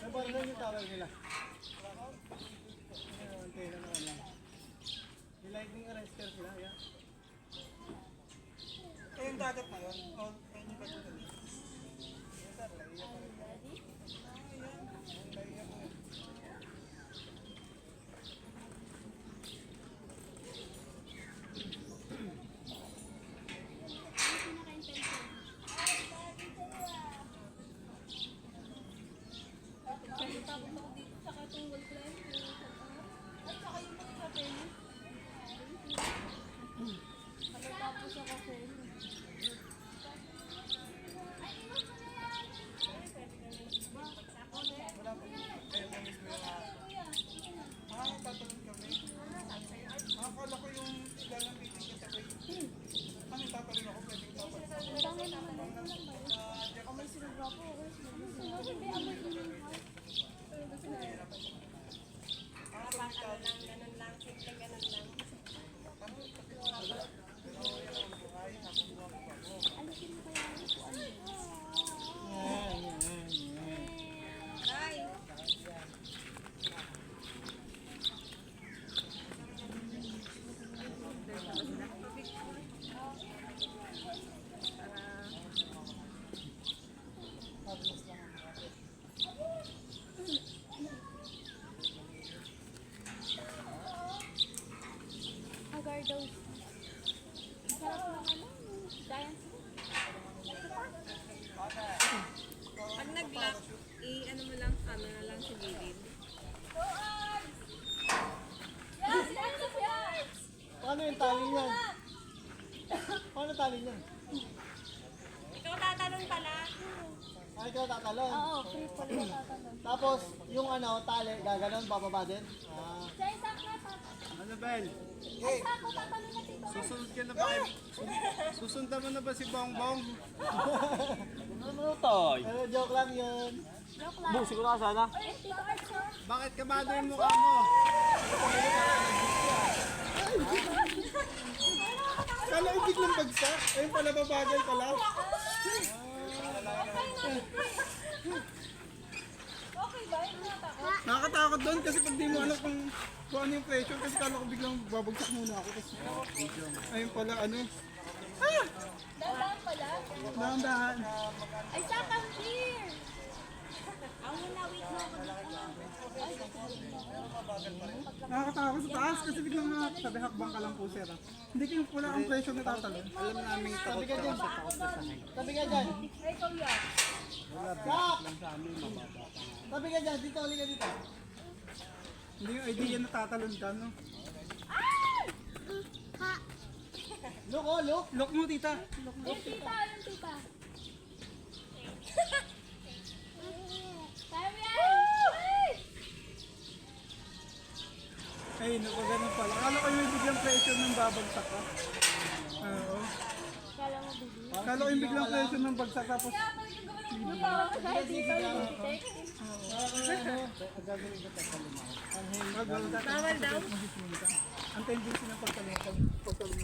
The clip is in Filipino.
Nabarnan yung tawag nila. Antena na ano. May lightning arrester sila, yan. Eh, yung dagat na yun? O, ayun yung dagat na yun? Yes sir, laiya pa rin. Laiya pa rin. Tatalon kami. Akala ko yung ilalang piting ka sa way. Ano tatalon ako? Pwedeng tatalon ako. May sinubra po. Hindi, amoy ko yung house. Ganun lang, simple ganun lang. Alisin mo kaya ang upuan mo. Nay! Agardos. Sarap ng ano, giant. Pag nag-lock, i-ano mo lang, camera lang sa gilid. Yes! Yes! Paano yung tali niyan? Paano tali niyan? Ikaw tatanong pala. Ay, ikaw tatalon. Oo, free fall na tatanong. Tapos, yung ano, tali, gaganon, bababa din. Ah. Sa isang na tatanong. Ano, Bel? Ay, sa ako tatanong na dito. Susunod ka na ba kayo? Susundan mo na ba si Bongbong? Ano to? Pero joke lang yun. Joke lang. Siguro ka sana. Ay, Tito Archer. Bakit kabado yung mukha mo? Kala ko biglang bagsak. Ayun pala, babagal pala. Okay ba? Yung natakot? Nakakatakot doon kasi pag di mo alam kung ano yung pressure kasi kala ko biglang babagsak muna ako. Kasi, ayun pala, ano. Dandaan pala. Dahan-dahan. Ay, sakang beer! Ang wait mo ako dito. Nakakatakot sa taas kasi biglang sabi hakbang ka lang po, sir. Hindi kayo wala kang pressure na tatalon. Alam namin Tabi ka dyan. Tabi ka dyan. Ay, ikaw yan. Stop! Tabi ka dyan. Dito, halika dito. Hindi yung idea na tatalon ka, no? Look, oh, look. Look mo, tita. Yung tita, yung tita. Kaya mo yan! Ay, napagano pala. Akala ko yung biglang pressure ng babagsak ka. Oo. Kala mo, baby. Akala ko yung biglang pressure ng bagsak tapos Yung parang kaya dito yung detect. Gagawin ko tatalon ako. bawal daw. Ang tendency ng pagtalon.